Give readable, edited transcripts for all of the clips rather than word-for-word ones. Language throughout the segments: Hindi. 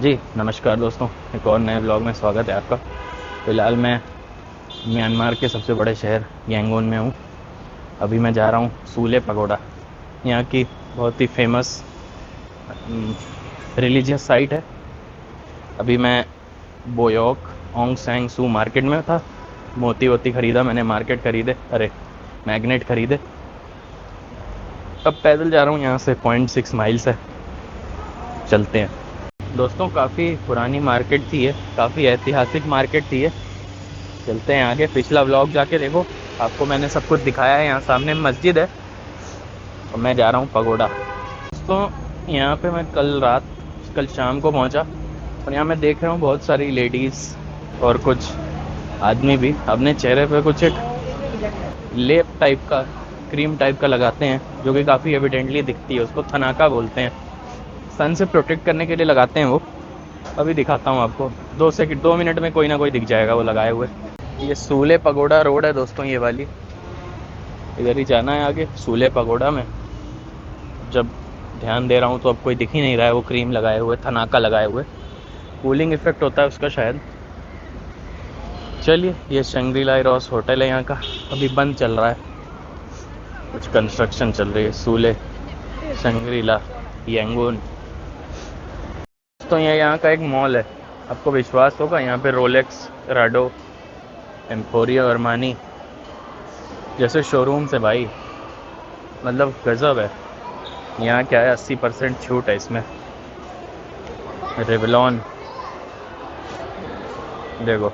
जी नमस्कार दोस्तों, एक और नए ब्लॉग में स्वागत है आपका। फ़िलहाल मैं म्यांमार के सबसे बड़े शहर यांगून में हूँ। अभी मैं जा रहा हूँ सूले पगोड़ा। यहाँ की बहुत ही फेमस रिलीजियस साइट है। अभी मैं बोयोक ओंग सैंग सू मार्केट में था। मोती वोती ख़रीदा मैंने, मार्केट खरीदे, अरे मैग्नेट खरीदे। अब पैदल जा रहा हूँ, यहाँ से 0.6 माइल्स है, चलते हैं। दोस्तों काफ़ी पुरानी मार्केट थी ये, काफ़ी ऐतिहासिक मार्केट थी ये। चलते हैं आगे। पिछला व्लॉग जाके देखो, आपको मैंने सब कुछ दिखाया है। यहाँ सामने मस्जिद है और मैं जा रहा हूँ पगोड़ा। दोस्तों यहाँ पे मैं कल शाम को पहुँचा और यहाँ मैं देख रहा हूँ बहुत सारी लेडीज़ और कुछ आदमी भी अपने चेहरे पे कुछ एक लेप टाइप का, क्रीम टाइप का लगाते हैं, जो कि काफ़ी एविडेंटली दिखती है। उसको थनाका बोलते हैं। सन से प्रोटेक्ट करने के लिए लगाते हैं वो। अभी दिखाता हूँ आपको, 2 मिनट में कोई ना कोई दिख जाएगा वो लगाए हुए। ये सूले पगोड़ा रोड है दोस्तों, ये वाली, इधर ही जाना है आगे सूले पगोड़ा में। जब ध्यान दे रहा हूँ तो अब कोई दिख ही नहीं रहा है। वो क्रीम लगाए हुए, थनाका लगाए हुए, कूलिंग इफेक्ट होता है उसका शायद। चलिए, ये शंग्रीला रॉस होटल है यहाँ का, अभी बंद चल रहा है, कुछ कंस्ट्रक्शन चल रही है। सूले शंग्रीला यांगून। तो ये यहाँ का एक मॉल है, आपको विश्वास होगा, यहाँ पे रोलेक्स, राडो, एम्पोरियो, अरमानी जैसे शोरूम्स है भाई, मतलब गजब है। यहाँ क्या है, 80% छूट है इसमें। रेवलॉन देखो,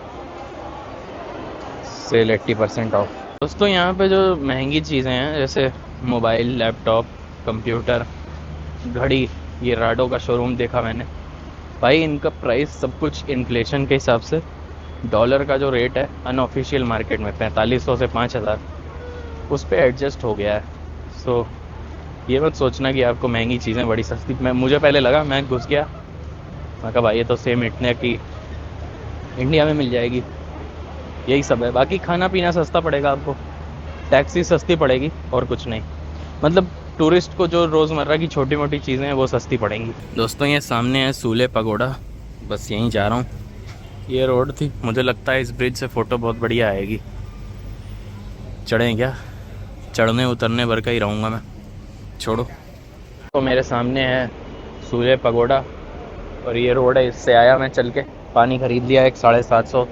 सेल 80% ऑफ। दोस्तों यहाँ पे जो महंगी चीज़ें हैं, जैसे मोबाइल, लैपटॉप, कंप्यूटर, घड़ी, ये राडो का शोरूम देखा मैंने भाई। इनका प्राइस सब कुछ इन्फ्लेशन के हिसाब से, डॉलर का जो रेट है अनऑफिशियल मार्केट में 4500 से 5000, उस पर एडजस्ट हो गया है। सो ये मत सोचना कि आपको महंगी चीज़ें बड़ी सस्ती। मुझे पहले लगा, मैं घुस गया, मैं कहा भाई ये तो सेम इतने की इंडिया में मिल जाएगी, यही सब है। बाकी खाना पीना सस्ता पड़ेगा आपको, टैक्सी सस्ती पड़ेगी और कुछ नहीं। मतलब टूरिस्ट को जो रोज़मर्रा की छोटी मोटी चीज़ें हैं वो सस्ती पड़ेंगी। दोस्तों ये सामने है सूले पगोड़ा, बस यहीं जा रहा हूँ। ये रोड थी, मुझे लगता है इस ब्रिज से फ़ोटो बहुत बढ़िया आएगी। चढ़ें क्या? चढ़ने उतरने भर का ही रहूँगा मैं, छोड़ो। तो मेरे सामने है सूले पगोड़ा और ये रोड है, इससे आया मैं चल के। पानी ख़रीद लिया एक 750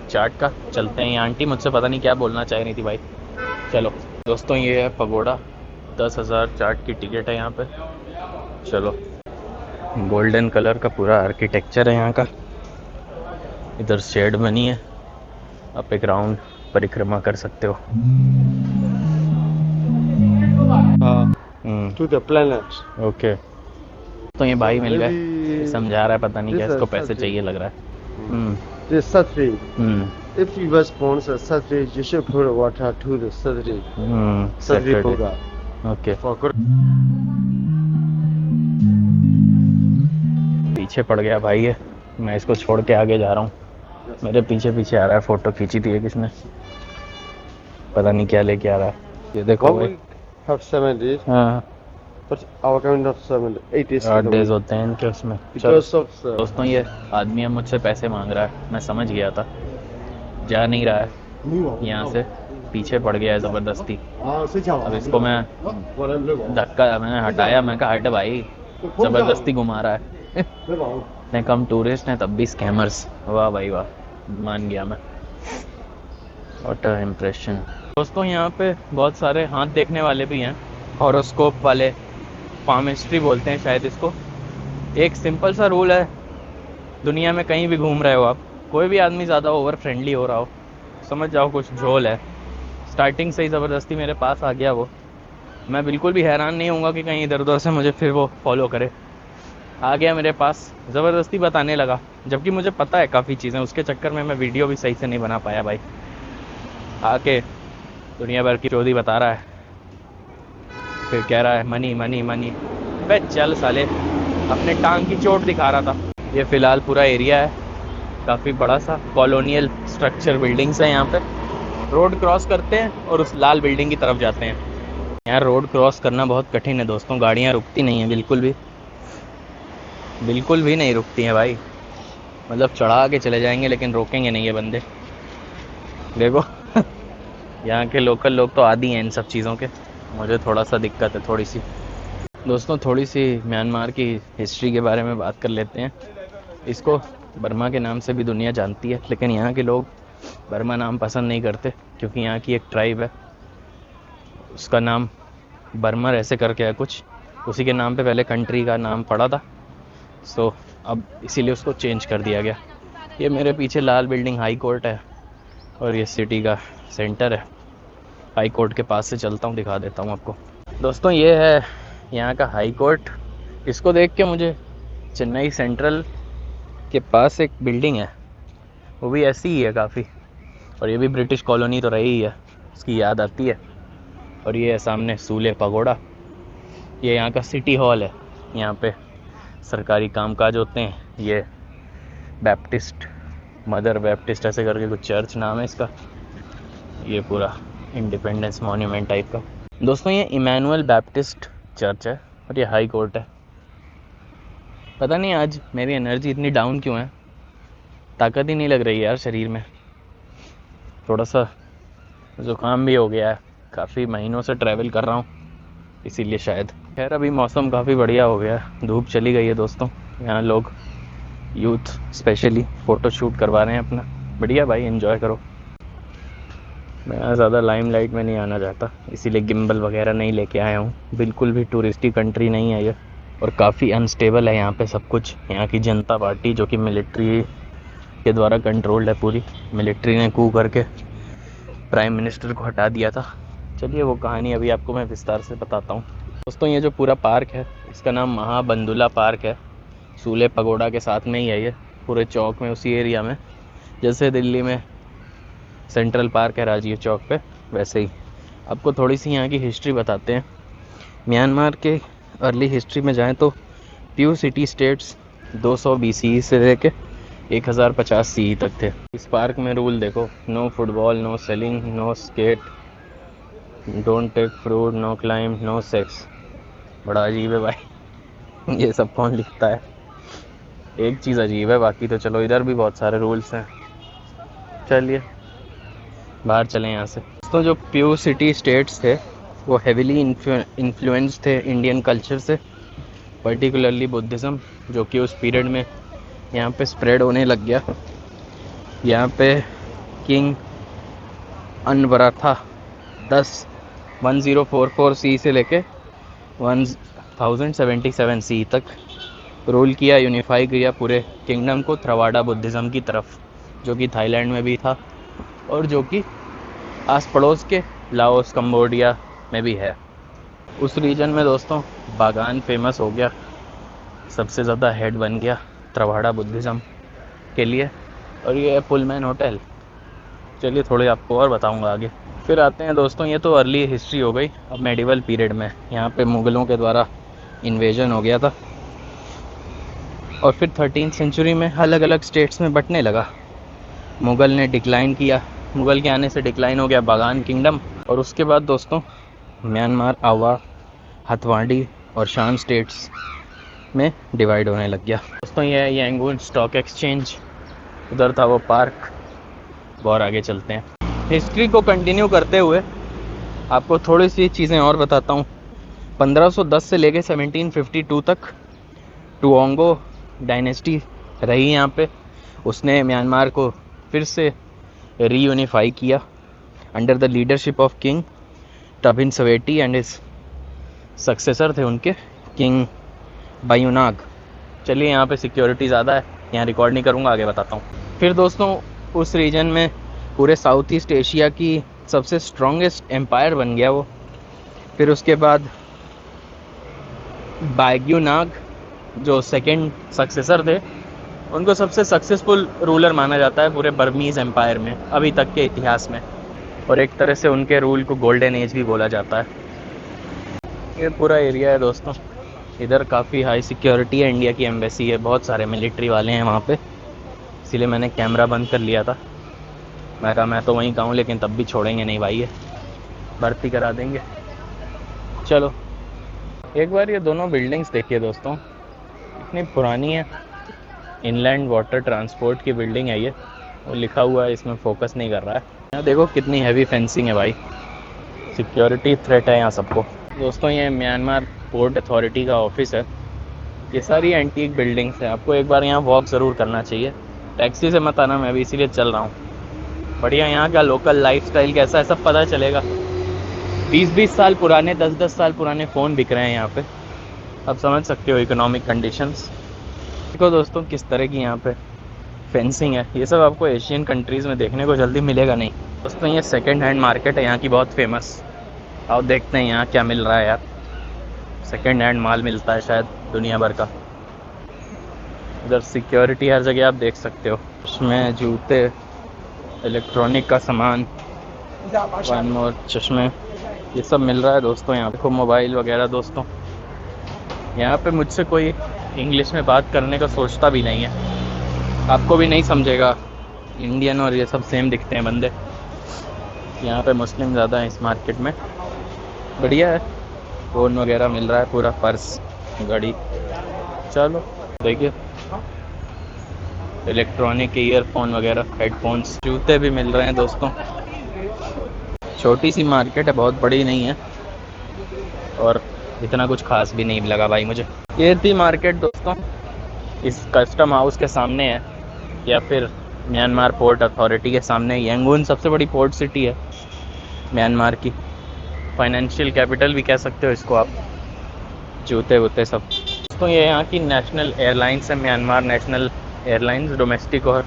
चाट का। चलते हैं। ये आंटी मुझसे पता नहीं क्या बोलना चाह रही थी भाई। चलो दोस्तों, ये है पगोड़ा, 10,000 चाट की टिकट है यहाँ पे। चलो, गोल्डन कलर का पूरा आर्किटेक्चर है यहाँ का। इधर शेड बनी है, आप एक राउंड परिक्रमा कर सकते हो। to the planet. ओके। तो ये भाई मिल गए, Maybe समझा रहा है, पता नहीं this क्या is इसको पैसे Saturday. चाहिए लग रहा है। This Saturday. Hmm If you was born on Saturday, you should put water to the Saturday. Saturday program. Okay. For good. पीछे पड़ गया भाई ये, मैं इसको छोड़ के आगे जा रहा हूँ। मेरे पीछे पीछे आ रहा है। फ़ोटो खींची थी किसने, पता नहीं क्या लेके आ रहा है। ये देखो One भाई। week have 7 days, हाँ, but our count of 7, 8 days. 8 days होते हैं इनके उसमें। Because of दोस्तों ये आदमी अब मुझसे पैसे मांग रहा है, मैं समझ गया था, जा नहीं रहा है यहाँ से, पीछे पड़ गया है ज़बरदस्ती। अब इसको मैं धक्का, मैंने हटाया, मैं कहा हट भाई, ज़बरदस्ती घुमा रहा है। इतने कम टूरिस्ट हैं तब भी स्कैमर्स, वाह भाई वाह, मान गया मैं। What a impression. दोस्तों यहाँ पे बहुत सारे हाथ देखने वाले भी हैं, हॉरोस्कोप वाले, पामिस्ट्री बोलते हैं शायद इसको। एक सिंपल सा रूल है, दुनिया में कहीं भी घूम रहे हो आप, कोई भी आदमी ज़्यादा ओवर फ्रेंडली हो रहा हो, समझ जाओ कुछ झोल है। स्टार्टिंग से ही ज़बरदस्ती मेरे पास आ गया वो, मैं बिल्कुल भी हैरान नहीं होऊंगा कि कहीं इधर उधर से मुझे फिर वो फॉलो करे। आ गया मेरे पास, ज़बरदस्ती बताने लगा, जबकि मुझे पता है काफ़ी चीज़ें। उसके चक्कर में मैं वीडियो भी सही से नहीं बना पाया भाई। आके दुनिया भर की चौधी बता रहा है, फिर कह रहा है मनी मनी मनी। बे चल साले, अपने टांग की चोट दिखा रहा था। ये फ़िलहाल पूरा एरिया है, काफ़ी बड़ा सा कॉलोनियल स्ट्रक्चर, बिल्डिंग्स है यहाँ पे। रोड क्रॉस करते हैं और उस लाल बिल्डिंग की तरफ जाते हैं। यहाँ रोड क्रॉस करना बहुत कठिन है दोस्तों, गाड़ियाँ रुकती नहीं हैं, बिल्कुल भी नहीं रुकती हैं भाई। मतलब चढ़ा के चले जाएंगे लेकिन रोकेंगे नहीं ये बंदे। देखो यहाँ के लोकल लोग तो आदी हैं इन सब चीज़ों के। मुझे थोड़ा सा दिक्कत है थोड़ी सी। दोस्तों थोड़ी सी म्यांमार की हिस्ट्री के बारे में बात कर लेते हैं। इसको बर्मा के नाम से भी दुनिया जानती है, लेकिन यहाँ के लोग बर्मा नाम पसंद नहीं करते क्योंकि यहाँ की एक ट्राइब है, उसका नाम बर्मर ऐसे करके है कुछ, उसी के नाम पे पहले कंट्री का नाम पड़ा था। सो अब इसीलिए उसको चेंज कर दिया गया। ये मेरे पीछे लाल बिल्डिंग हाई कोर्ट है और ये सिटी का सेंटर है। हाई कोर्ट के पास से चलता हूँ, दिखा देता हूँ आपको। दोस्तों ये है यहाँ का हाई कोर्ट। इसको देख के मुझे चेन्नई सेंट्रल के पास एक बिल्डिंग है, वो भी ऐसी ही है काफ़ी, और ये भी ब्रिटिश कॉलोनी तो रही ही है, उसकी याद आती है। और ये है सामने सूले पगोड़ा। ये यहाँ का सिटी हॉल है, यहाँ पे सरकारी कामकाज होते हैं। ये बैप्टिस्ट, मदर बैप्टिस्ट ऐसे करके कुछ चर्च नाम है इसका। ये पूरा इंडिपेंडेंस मॉन्यूमेंट टाइप का। दोस्तों ये इमैनुअल बैप्टिस्ट चर्च है और ये हाई कोर्ट है। पता नहीं आज मेरी एनर्जी इतनी डाउन क्यों है, ताकत ही नहीं लग रही है यार शरीर में। थोड़ा सा ज़ुकाम भी हो गया है, काफ़ी महीनों से ट्रैवल कर रहा हूँ इसीलिए शायद। खैर अभी मौसम काफ़ी बढ़िया हो गया है, धूप चली गई है दोस्तों। यहाँ लोग यूथ स्पेशली फ़ोटो शूट करवा रहे हैं अपना। बढ़िया भाई, एंजॉय करो। मैं ज़्यादा लाइमलाइट में नहीं आना चाहता, इसीलिए गिम्बल वगैरह नहीं लेके आया हूँ। बिल्कुल भी टूरिस्टी कंट्री नहीं है ये, और काफ़ी अनस्टेबल है यहाँ पे सब कुछ। यहाँ की जनता पार्टी जो कि मिलिट्री के द्वारा कंट्रोल्ड है पूरी, मिलिट्री ने कू करके प्राइम मिनिस्टर को हटा दिया था। चलिए वो कहानी अभी आपको मैं विस्तार से बताता हूँ। दोस्तों ये जो पूरा पार्क है इसका नाम महाबंदुला पार्क है। सूले पगोड़ा के साथ में ही है ये, पूरे चौक में, उसी एरिया में। जैसे दिल्ली में सेंट्रल पार्क है राजीव चौक पे, वैसे ही। आपको थोड़ी सी यहाँ की हिस्ट्री बताते हैं। म्यांमार के अर्ली हिस्ट्री में जाएं तो प्यू सिटी स्टेट्स 200 BCE से लेके 1050 CE तक थे। इस पार्क में रूल देखो, no football, no selling, no skate, don't take fruit, no climb, no sex. बड़ा अजीब है भाई ये सब कौन लिखता है? एक चीज़ अजीब है, बाकी तो चलो इधर भी बहुत सारे रूल्स हैं। चलिए बाहर चलें यहाँ से। तो जो प्यू सिटी स्टेट्स थे वो हेविली इन्फ्लुएंस थे इंडियन कल्चर से, पर्टिकुलरली बुद्धिज़्म, जो कि उस पीरियड में यहाँ पे स्प्रेड होने लग गया। यहाँ पे किंग अनवरथा 1044 CE से लेके 1077 CE तक रूल किया, यूनिफाई किया पूरे किंगडम को थ्रवाडा बुद्धिज़्म की तरफ, जो कि थाईलैंड में भी था और जो कि आस पड़ोस के लाओस कंबोडिया में भी है। उस रीजन में दोस्तों बागान फेमस हो गया, सबसे ज़्यादा हेड बन गया थ्रवाडा बुद्धिज़्म के लिए। और ये है पुलमैन होटल। चलिए थोड़े आपको और बताऊंगा आगे। फिर आते हैं दोस्तों, ये तो अर्ली हिस्ट्री हो गई। अब मेडिवल पीरियड में यहाँ पे मुग़लों के द्वारा इन्वेजन हो गया था और फिर 13वीं सेंचुरी में अलग अलग स्टेट्स में बंटने लगा। मुग़ल ने डिक्लाइन किया, मुग़ल के आने से डिक्लाइन हो गया बागान किंगडम। और उसके बाद दोस्तों म्यांमार, आवा, हथवाड़ी और शान स्टेट्स में डिवाइड होने लग गया। दोस्तों ये है यांगून स्टॉक एक्सचेंज, उधर था वो पार्क। और आगे चलते हैं। हिस्ट्री को कंटिन्यू करते हुए आपको थोड़ी सी चीज़ें और बताता हूँ। 1510 से लेके 1752 तक टुओंगो डायनेस्टी रही यहाँ पे। उसने म्यांमार को फिर से रीयूनिफाई किया under the leadership of king Tabinshwehti and his successor थे उनके किंग बायूनाग। चलिए यहाँ पे सिक्योरिटी ज़्यादा है, यहाँ रिकॉर्ड नहीं करूँगा, आगे बताता हूँ। फिर दोस्तों उस रीजन में पूरे साउथ ईस्ट एशिया की सबसे स्ट्रॉन्गेस्ट एम्पायर बन गया वो। फिर उसके बाद बाग्यूनाग जो सेकंड सक्सेसर थे, उनको सबसे सक्सेसफुल रूलर माना जाता है पूरे बर्मीज़ एम्पायर में अभी तक के इतिहास में। और एक तरह से उनके रूल को गोल्डन एज भी बोला जाता है। ये पूरा एरिया है दोस्तों। इधर काफ़ी हाई सिक्योरिटी है, इंडिया की एम्बेसी है, बहुत सारे मिलिट्री वाले हैं वहाँ पे, इसीलिए मैंने कैमरा बंद कर लिया था। मैं कहा मैं तो वहीं का हूँ, लेकिन तब भी छोड़ेंगे नहीं भाई, ये भर्ती करा देंगे। चलो एक बार ये दोनों बिल्डिंग्स देखिए दोस्तों, इतनी पुरानी है इनलैंड वाटर ट्रांसपोर्ट की बिल्डिंग है ये, और लिखा हुआ है, इसमें फोकस नहीं कर रहा है। यहाँ देखो कितनी हैवी फेंसिंग है भाई, सिक्योरिटी थ्रेट है यहाँ सबको। दोस्तों ये म्यांमार पोर्ट अथॉरिटी का ऑफिस है। ये सारी एंटीक बिल्डिंग्स हैं, आपको एक बार यहाँ वॉक ज़रूर करना चाहिए। टैक्सी से मत आना, मैं भी इसीलिए चल रहा हूँ। बढ़िया यहाँ का लोकल लाइफस्टाइल कैसा है सब पता चलेगा। 20-20 साल पुराने, 10-10 साल पुराने फ़ोन बिक रहे हैं यहाँ पे। आप समझ सकते हो इकोनॉमिक कंडीशंस। देखो दोस्तों किस तरह की यहाँ पे फेंसिंग है। ये सब आपको एशियन कंट्रीज़ में देखने को जल्दी मिलेगा नहीं। दोस्तों ये सेकेंड हैंड मार्केट है यहाँ की, बहुत फेमस। आओ देखते हैं यहाँ क्या मिल रहा है यार। सेकेंड हैंड माल मिलता है शायद दुनिया भर का। उधर सिक्योरिटी हर जगह आप देख सकते हो। उसमें जूते, इलेक्ट्रॉनिक का सामान, वन मोर चश्मे, ये सब मिल रहा है दोस्तों यहाँ। देखो मोबाइल वगैरह। दोस्तों यहाँ पे मुझसे कोई इंग्लिश में बात करने का सोचता भी नहीं है, आपको भी नहीं समझेगा। इंडियन और ये सब सेम दिखते हैं बंदे। यहाँ पे मुस्लिम ज़्यादा हैं इस मार्केट में। बढ़िया है, फ़ोन वगैरह मिल रहा है, पूरा पर्स, घड़ी। चलो देखिए इलेक्ट्रॉनिक ईयरफोन वगैरह, हेडफोन्स, जूते भी मिल रहे हैं दोस्तों। छोटी सी मार्केट है, बहुत बड़ी नहीं है, और इतना कुछ खास भी नहीं लगा भाई मुझे। ये थी मार्केट दोस्तों, इस कस्टम हाउस के सामने है, या फिर म्यांमार पोर्ट अथॉरिटी के सामने। यांगून सबसे बड़ी पोर्ट सिटी है म्यांमार की, फाइनेंशियल कैपिटल भी कह सकते हो इसको आप। जूते वूते सब। दोस्तों ये यहाँ की नेशनल एयरलाइंस है, म्यांमार नेशनल एयरलाइंस। डोमेस्टिक और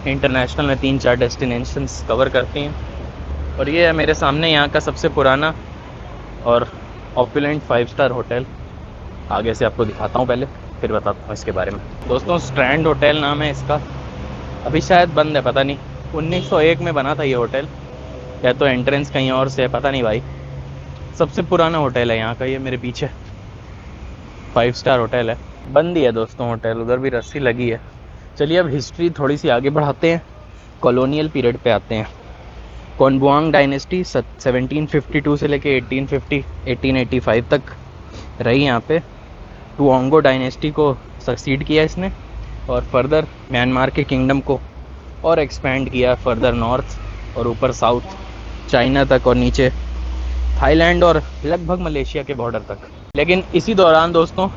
इंटरनेशनल में 3-4 डेस्टिनेशंस कवर करती हैं। और ये है मेरे सामने यहाँ का सबसे पुराना और ऑपुलेंट 5 स्टार होटल। आगे से आपको दिखाता हूँ, पहले फिर बताता हूँ इसके बारे में। दोस्तों स्ट्रैंड होटल नाम है इसका, अभी शायद बंद है, पता नहीं। 1901 में बना था ये होटल, या तो एंट्रेंस कहीं और से है, पता नहीं भाई। सबसे पुराना होटल है यहाँ का, ये मेरे पीछे 5 स्टार होटल है। बंद ही है दोस्तों होटल, उधर भी रस्सी लगी है। चलिए अब हिस्ट्री थोड़ी सी आगे बढ़ाते हैं, कॉलोनियल पीरियड पे आते हैं। कोनबुआंग डायनेस्टी 1752 से लेके 1885 तक रही यहाँ पे। टुओंगो डायनेस्टी को सक्सीड किया इसने, और फर्दर म्यांमार के किंगडम को और एक्सपेंड किया फर्दर नॉर्थ और ऊपर साउथ चाइना तक, और नीचे थाईलैंड और लगभग मलेशिया के बॉर्डर तक। लेकिन इसी दौरान दोस्तों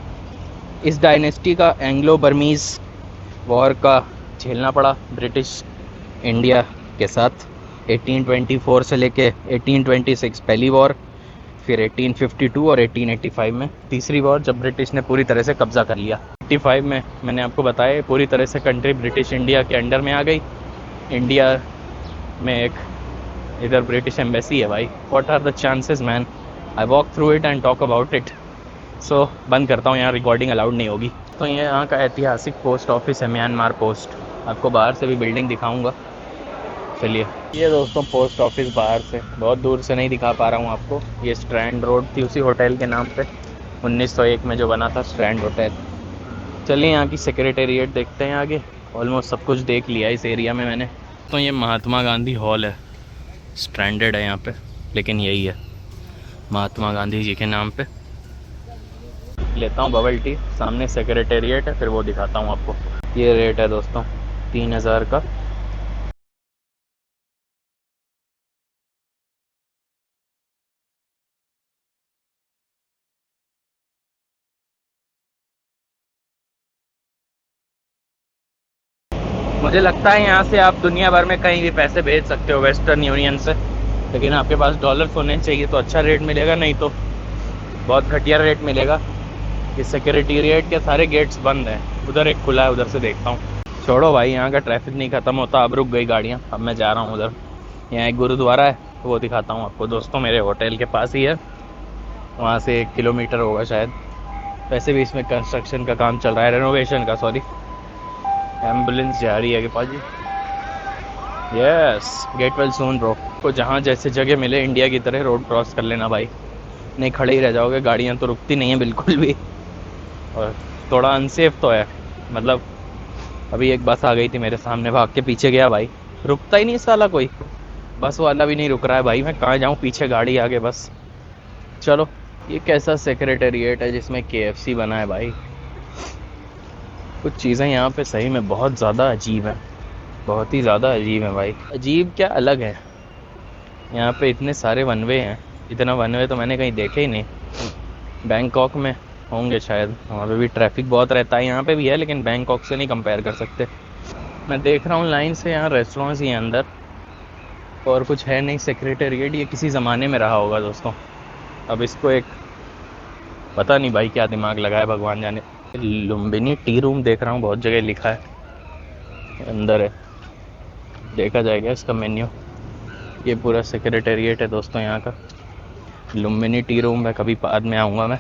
इस डायनेस्टी का एंग्लो बर्मीज़ वॉर का झेलना पड़ा ब्रिटिश इंडिया के साथ। 1824 से लेके 1826 पहली वॉर, फिर 1852 और 1885 में तीसरी वॉर, जब ब्रिटिश ने पूरी तरह से कब्ज़ा कर लिया। 85 में मैंने आपको बताया पूरी तरह से कंट्री ब्रिटिश इंडिया के अंडर में आ गई। इंडिया में एक इधर ब्रिटिश एम्बेसी है भाई। What are the chances man, I walk through it and talk about it. So बंद करता हूँ, यहाँ रिकॉर्डिंग अलाउड नहीं होगी। तो ये यहाँ का ऐतिहासिक पोस्ट ऑफिस है, म्यांमार पोस्ट। आपको बाहर से भी बिल्डिंग दिखाऊंगा। चलिए ये दोस्तों पोस्ट ऑफिस बाहर से, बहुत दूर से नहीं दिखा पा रहा हूँ आपको। ये स्ट्रैंड रोड थी उसी होटल के नाम पे, 1901 में जो बना था स्ट्रैंड होटल। चलिए यहाँ की सेक्रेटेरिएट देखते हैं आगे। ऑलमोस्ट सब कुछ देख लिया इस एरिया में मैंने। तो ये महात्मा गांधी हॉल है, स्ट्रैंडेड है यहाँ पे, लेकिन यही है महात्मा गांधी जी के नाम पे। लेता हूँ बबल टी, सामने सेक्रेटेरिएट है, फिर वो दिखाता हूँ आपको। ये रेट है दोस्तों 3000 का। मुझे लगता है यहाँ से आप दुनिया भर में कहीं भी पैसे भेज सकते हो वेस्टर्न यूनियन से, लेकिन आपके पास डॉलर्स होने चाहिए तो अच्छा रेट मिलेगा, नहीं तो बहुत घटिया रेट मिलेगा। ये सेक्रेटेरिएट के सारे गेट्स बंद हैं, उधर एक खुला है, उधर से देखता हूँ। छोड़ो भाई, यहाँ का ट्रैफिक नहीं ख़त्म होता, अब रुक गई गाड़ियाँ। अब मैं जा रहा हूँ उधर। यहाँ एक गुरुद्वारा है, वो दिखाता हूँ आपको दोस्तों, मेरे होटल के पास ही है। वहाँ से 1 किलोमीटर होगा शायद। वैसे भी इसमें कंस्ट्रक्शन का काम चल रहा है, रेनोवेशन का, सॉरी। एम्बुलेंस जा रही है कि पाजी। Yes, get well soon bro. को जहाँ जैसे जगह मिले इंडिया की तरह रोड क्रॉस कर लेना भाई, नहीं खड़े ही रह जाओगे। गाड़ियाँ तो रुकती नहीं है बिल्कुल भी, और थोड़ा अनसेफ तो है। मतलब अभी एक बस आ गई थी मेरे सामने, भाग के पीछे गया भाई, रुकता ही नहीं साला कोई। बस वाला भी नहीं रुक रहा है भाई, मैं कहाँ जाऊँ, पीछे गाड़ी आगे बस। चलो, ये कैसा सेक्रेटेरिएट है जिसमें KFC बना है भाई। कुछ चीज़ें यहाँ पे सही में बहुत ज़्यादा अजीब हैं, बहुत ही ज़्यादा अजीब है भाई। अजीब क्या, अलग है। यहाँ पे इतने सारे वन वे हैं, इतना वन वे तो मैंने कहीं देखे ही नहीं। बैंकॉक में होंगे शायद, वहाँ पे भी ट्रैफिक बहुत रहता है, यहाँ पे भी है, लेकिन बैंकॉक से नहीं कंपेयर कर सकते। मैं देख रहा हूँ लाइन से यहाँ रेस्टोरेंट्स ही हैं अंदर, और कुछ है नहीं। सेक्रेटेरिएट ये किसी ज़माने में रहा होगा दोस्तों, अब इसको एक पता नहीं भाई क्या दिमाग लगाया भगवान जाने। लुम्बिनी टी रूम देख रहा हूँ, बहुत जगह लिखा है, अंदर है, देखा जाएगा इसका मेन्यू। ये पूरा सेक्रेटेरिएट है दोस्तों यहाँ का। लुम्बिनी टी रूम है, कभी बाद में आऊँगा मैं,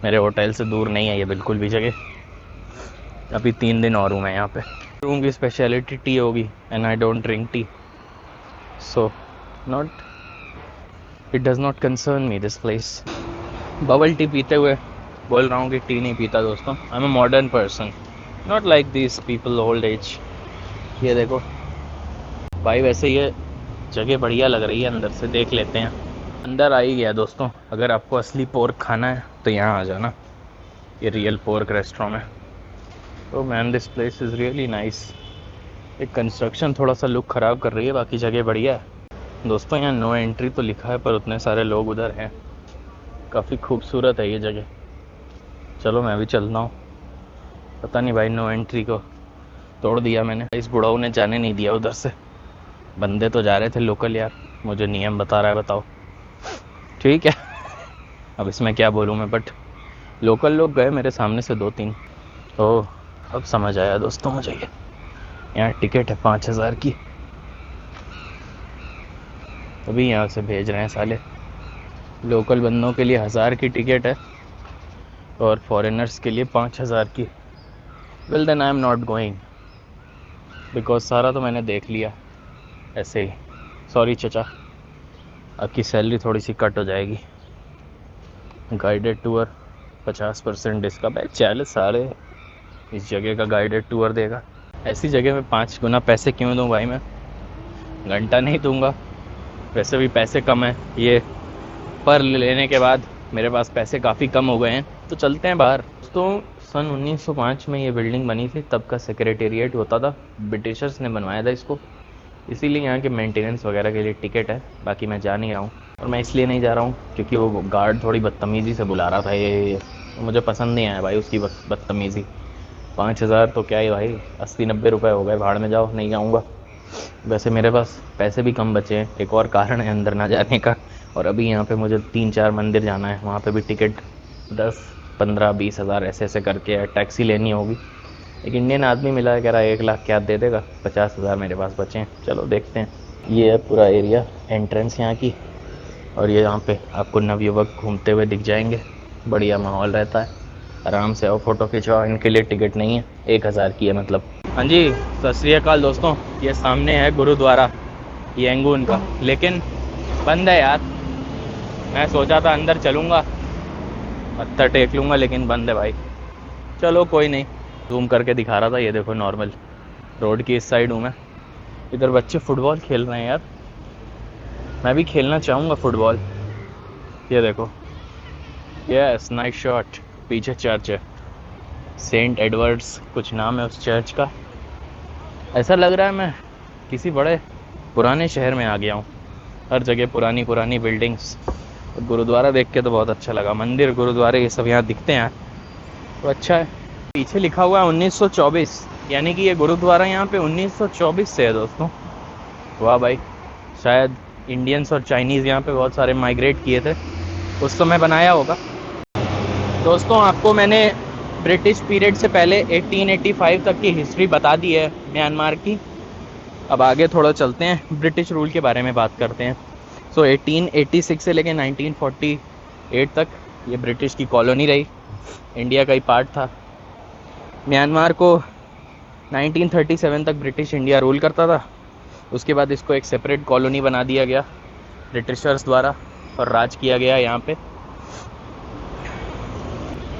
मेरे होटल से दूर नहीं है ये बिल्कुल भी जगह। अभी 3 दिन और हूँ मैं यहाँ पे। रूम की स्पेशलिटी टी होगी, and I don't drink tea, so not, it does not concern me this place. Bubble tea पीते हुए बोल रहा हूँ कि टी नहीं पीता दोस्तों। I am a modern person, not like this people old age. ये देखो भाई, वैसे ये जगह बढ़िया लग रही है, अंदर से देख लेते हैं। अंदर आ ही गया दोस्तों। अगर आपको असली पोर्क खाना है तो यहाँ आ जाना, ये रियल पोर्क रेस्टोरेंट है। तो man this place is really nice. एक कंस्ट्रक्शन थोड़ा सा लुक ख़राब कर रही है, बाकी जगह बढ़िया है दोस्तों। यहाँ नो एंट्री तो लिखा है, पर उतने सारे लोग उधर हैं। काफ़ी खूबसूरत है ये जगह। चलो मैं भी चलता हूँ। पता नहीं भाई, नो एंट्री को तोड़ दिया मैंने। इस बुढ़ाऊ ने जाने नहीं दिया उधर से। बंदे तो जा रहे थे लोकल यार, मुझे नियम बता रहा है, बताओ ठीक है। अब इसमें क्या बोलूँ मैं, बट लोकल लोग गए मेरे सामने से 2-3। ओह, अब समझ आया दोस्तों मुझे। ये यहाँ टिकट है 5,000 की, अभी यहाँ से भेज रहे हैं साले। लोकल बंदों के लिए 1,000 की टिकट है और फॉरेनर्स के लिए 5,000 की। Well then I am not going, because सारा तो मैंने देख लिया ऐसे ही। सॉरी चचा, आपकी सैलरी थोड़ी सी कट हो जाएगी। Guided tour 50% discount. भाई चल, सारे इस जगह का गाइडेड टूर देगा, ऐसी जगह में 5 गुना पैसे क्यों दूं भाई मैं? घंटा नहीं दूंगा, वैसे भी पैसे कम है। ये पर लेने के बाद मेरे पास पैसे काफ़ी कम हो गए हैं, तो चलते हैं बाहर। दोस्तों सन 1905 में ये बिल्डिंग बनी थी, तब का सेक्रेटेरिएट होता था, ब्रिटिशर्स ने बनवाया था इसको, इसीलिए यहाँ के मेंटेनेंस वगैरह के लिए टिकट है। बाकी मैं जा नहीं रहा हूँ, और मैं इसलिए नहीं जा रहा हूँ क्योंकि वो गार्ड थोड़ी बदतमीज़ी से बुला रहा था। ये मुझे पसंद नहीं आया भाई उसकी बदतमीज़ी। 5,000 तो क्या ही भाई, 80-90 रुपये हो गए, भाड़ में जाओ, नहीं जाऊँगा। वैसे मेरे पास पैसे भी कम बचे हैं, एक और कारण है अंदर ना जाने का। और अभी यहाँ पे मुझे 3-4 मंदिर जाना है, वहाँ पे भी टिकट 10, 15, 20 हज़ार ऐसे ऐसे करके है। टैक्सी लेनी होगी। एक इंडियन आदमी मिला है, कह रहा है 1 लाख क्या दे देगा, 50,000 मेरे पास बचे हैं। चलो देखते हैं। ये है पूरा एरिया, एंट्रेंस यहाँ की, और ये यहाँ पे आपको नवयुवक घूमते हुए दिख जाएंगे। बढ़िया माहौल रहता है, आराम से आओ, फ़ोटो खिंचवाओ। इनके लिए टिकट नहीं है, 1,000 की है मतलब। हाँ जी, सत श्री अकाल दोस्तों। ये सामने है गुरुद्वारा यांगून का, लेकिन बंद है यार। मैं सोचा था अंदर चलूँगा, मत्था टेक लूँगा, लेकिन बंद है भाई। चलो कोई नहीं, जूम करके दिखा रहा था। ये देखो, नॉर्मल रोड की इस साइड हूँ मैं। इधर बच्चे फुटबॉल खेल रहे हैं यार, मैं भी खेलना चाहूँगा फुटबॉल। ये देखो, यस, नाइस शॉट। पीछे चर्च है, सेंट एडवर्ड्स कुछ नाम है उस चर्च का। ऐसा लग रहा है मैं किसी बड़े पुराने शहर में आ गया हूँ। हर जगह पुरानी पुरानी बिल्डिंग्स। गुरुद्वारा देख के तो बहुत अच्छा लगा। मंदिर, गुरुद्वारे, ये सब यहाँ दिखते हैं तो अच्छा है। पीछे लिखा हुआ है 1924, यानी कि ये गुरुद्वारा यहाँ पे 1924 से है दोस्तों। वाह भाई, शायद इंडियंस और चाइनीज़ यहाँ पे बहुत सारे माइग्रेट किए थे, उस समय बनाया होगा। दोस्तों आपको मैंने ब्रिटिश पीरियड से पहले 1885 तक की हिस्ट्री बता दी है म्यांमार की। अब आगे थोड़ा चलते हैं, ब्रिटिश रूल के बारे में बात करते हैं। सो 1886 से लेकर 1948 तक ये ब्रिटिश की कॉलोनी रही, इंडिया का ही पार्ट था। म्यांमार को 1937 तक ब्रिटिश इंडिया रूल करता था। उसके बाद इसको एक सेपरेट कॉलोनी बना दिया गया ब्रिटिशर्स द्वारा, और राज किया गया यहाँ पे।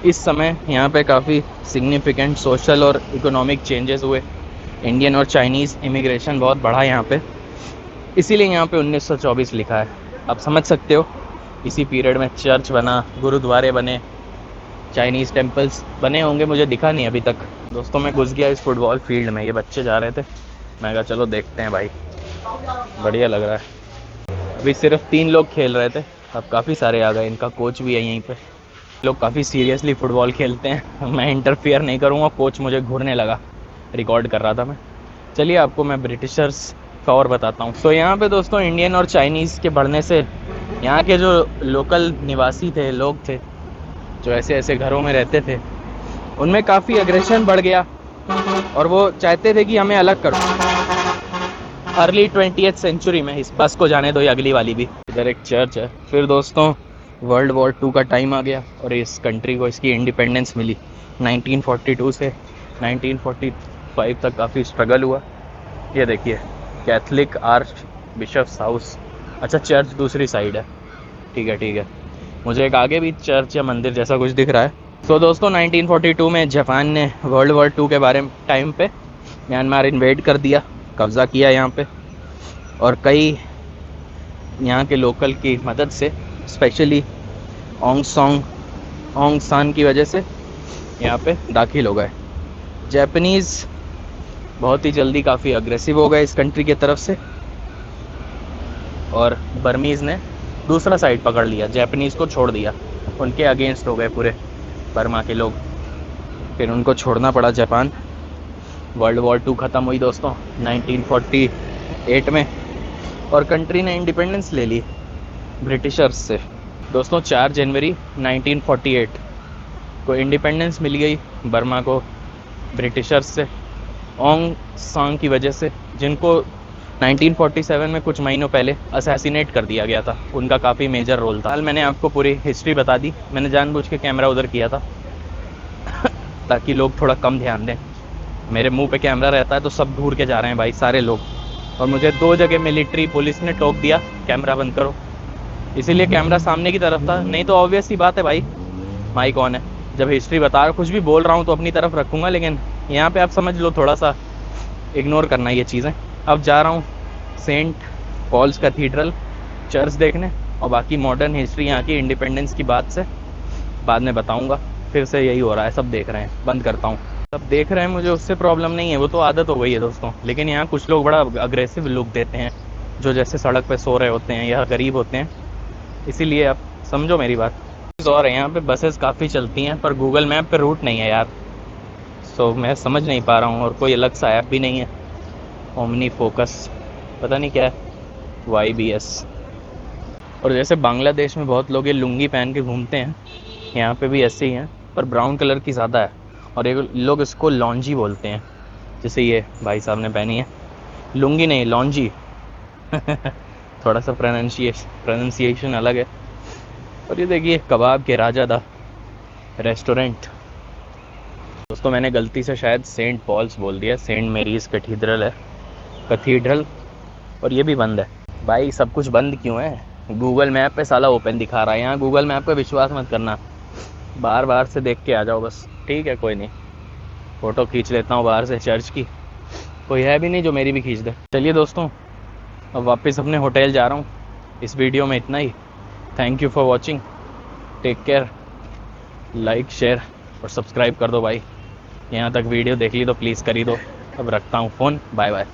इस समय यहाँ पे काफ़ी सिग्निफिकेंट सोशल और इकोनॉमिक चेंजेस हुए। इंडियन और चाइनीज़ इमिग्रेशन बहुत बढ़ा यहाँ पे, इसीलिए यहाँ पे 1924 लिखा है। आप समझ सकते हो, इसी पीरियड में चर्च बना, गुरुद्वारे बने, चाइनीज़ टेम्पल्स बने होंगे, मुझे दिखा नहीं अभी तक। दोस्तों मैं घुस गया इस फुटबॉल फील्ड में, ये बच्चे जा रहे थे, मैं कहा चलो देखते हैं भाई, बढ़िया लग रहा है। अभी सिर्फ 3 लोग खेल रहे थे, अब काफ़ी सारे आ गए, इनका कोच भी है यहीं पे। लोग काफ़ी सीरियसली फुटबॉल खेलते हैं, मैं इंटरफियर नहीं करूँगा, कोच मुझे घूरने लगा, रिकॉर्ड कर रहा था मैं। चलिए आपको मैं ब्रिटिशर्स का और बताता हूँ। तो यहाँ पे दोस्तों इंडियन और चाइनीज़ के बढ़ने से यहाँ के जो लोकल निवासी थे, लोग थे जो ऐसे ऐसे घरों में रहते थे, उनमें काफ़ी एग्रेशन बढ़ गया और वो चाहते थे कि हमें अलग करो। अर्ली 20th सेंचुरी में, इस बस को जाने दो या अगली वाली भी। इधर एक चर्च है। फिर दोस्तों वर्ल्ड वॉर 2 का टाइम आ गया और इस कंट्री को इसकी इंडिपेंडेंस मिली। 1942 से 1945 तक काफ़ी स्ट्रगल हुआ। ये देखिए कैथलिक आर्च बिशप्स हाउस, अच्छा चर्च दूसरी साइड है, ठीक है ठीक है, मुझे एक आगे भी चर्च या मंदिर जैसा कुछ दिख रहा है। तो दोस्तों 1942 में जापान ने वर्ल्ड वॉर 2 के बारे में टाइम पे म्यांमार इन्वेड कर दिया, कब्ज़ा किया यहाँ पे, और कई यहाँ के लोकल की मदद से, स्पेशली ऑंग सान की वजह से यहाँ पे दाखिल हो गए। जापानीज़ बहुत ही जल्दी काफ़ी अग्रेसिव हो गए इस कंट्री की तरफ से, और बर्मीज़ ने दूसरा साइड पकड़ लिया, जापानीज़ को छोड़ दिया, उनके अगेंस्ट हो गए पूरे बर्मा के लोग, फिर उनको छोड़ना पड़ा जापान। वर्ल्ड वॉर 2 ख़त्म हुई दोस्तों 1948 में, और कंट्री ने इंडिपेंडेंस ले ली ब्रिटिशर्स से। दोस्तों 4 जनवरी 1948 को इंडिपेंडेंस मिल गई बर्मा को ब्रिटिशर्स से, ऑंग सांग की वजह से, जिनको 1947 में कुछ महीनों पहले असैसिनेट कर दिया गया था, उनका काफ़ी मेजर रोल था। मैंने आपको पूरी हिस्ट्री बता दी, मैंने जानबूझ के कैमरा उधर किया था ताकि लोग थोड़ा कम ध्यान दें। मेरे मुंह पे कैमरा रहता है तो सब घूर के जा रहे हैं भाई सारे लोग, और मुझे 2 जगह मिलिट्री पुलिस ने टोक दिया कैमरा बंद करो, इसीलिए कैमरा सामने की तरफ था, नहीं तो ऑब्वियस सी बात है भाई माइक ऑन है। जब हिस्ट्री बता रहा, कुछ भी बोल रहा हूँ तो अपनी तरफ रखूँगा, लेकिन यहाँ पे आप समझ लो थोड़ा सा इग्नोर करना ये चीज़ें। अब जा रहा हूँ सेंट पॉल्स कैथीड्रल चर्च देखने, और बाकी मॉडर्न हिस्ट्री यहाँ की इंडिपेंडेंस की बात से बाद में बताऊँगा। फिर से यही हो रहा है, सब देख रहे हैं, बंद करता हूँ। सब देख रहे हैं, मुझे उससे प्रॉब्लम नहीं है, वो तो आदत हो गई है दोस्तों, लेकिन यहाँ कुछ लोग बड़ा अग्रेसिव लुक देते हैं, जो जैसे सड़क पे सो रहे होते हैं या गरीब होते हैं, इसीलिए आप समझो मेरी बात। और यहाँ पे बसेस काफ़ी चलती हैं, पर गूगल मैप पे रूट नहीं है यार, सो मैं समझ नहीं पा रहा हूँ, और कोई अलग सा ऐप भी नहीं है। ओमनी फोकस पता नहीं क्या है, YBS। और जैसे बांग्लादेश में बहुत लोग ये लुंगी पहन के घूमते हैं, यहाँ पे भी ऐसे ही हैं, पर ब्राउन कलर की ज़्यादा है, और ये लोग इसको लॉन्जी बोलते हैं, जैसे ये भाई साहब ने पहनी है, लुंगी नहीं लॉन्जी थोड़ा सा प्रोनाउंसिएशन अलग है। और ये देखिए कबाब के राजा दा रेस्टोरेंट। दोस्तों मैंने गलती से शायद सेंट पॉल्स बोल दिया, सेंट मेरीज कैथीड्रल है, कैथीड्रल, और ये भी बंद है। भाई सब कुछ बंद क्यों है? गूगल मैप पे साला ओपन दिखा रहा है, यहाँ गूगल मैप पे विश्वास मत करना, बार बार से देख के आ जाओ बस, ठीक है कोई नहीं। फ़ोटो खींच लेता हूँ बाहर से चर्च की, कोई है भी नहीं जो मेरी भी खींच दे। चलिए दोस्तों अब वापस अपने होटल जा रहा हूँ, इस वीडियो में इतना ही। Thank you for watching, take care, like share और सब्सक्राइब कर दो भाई, यहाँ तक वीडियो देख ली तो प्लीज़ कर ही दो। अब रखता हूँ फ़ोन, बाय बाय।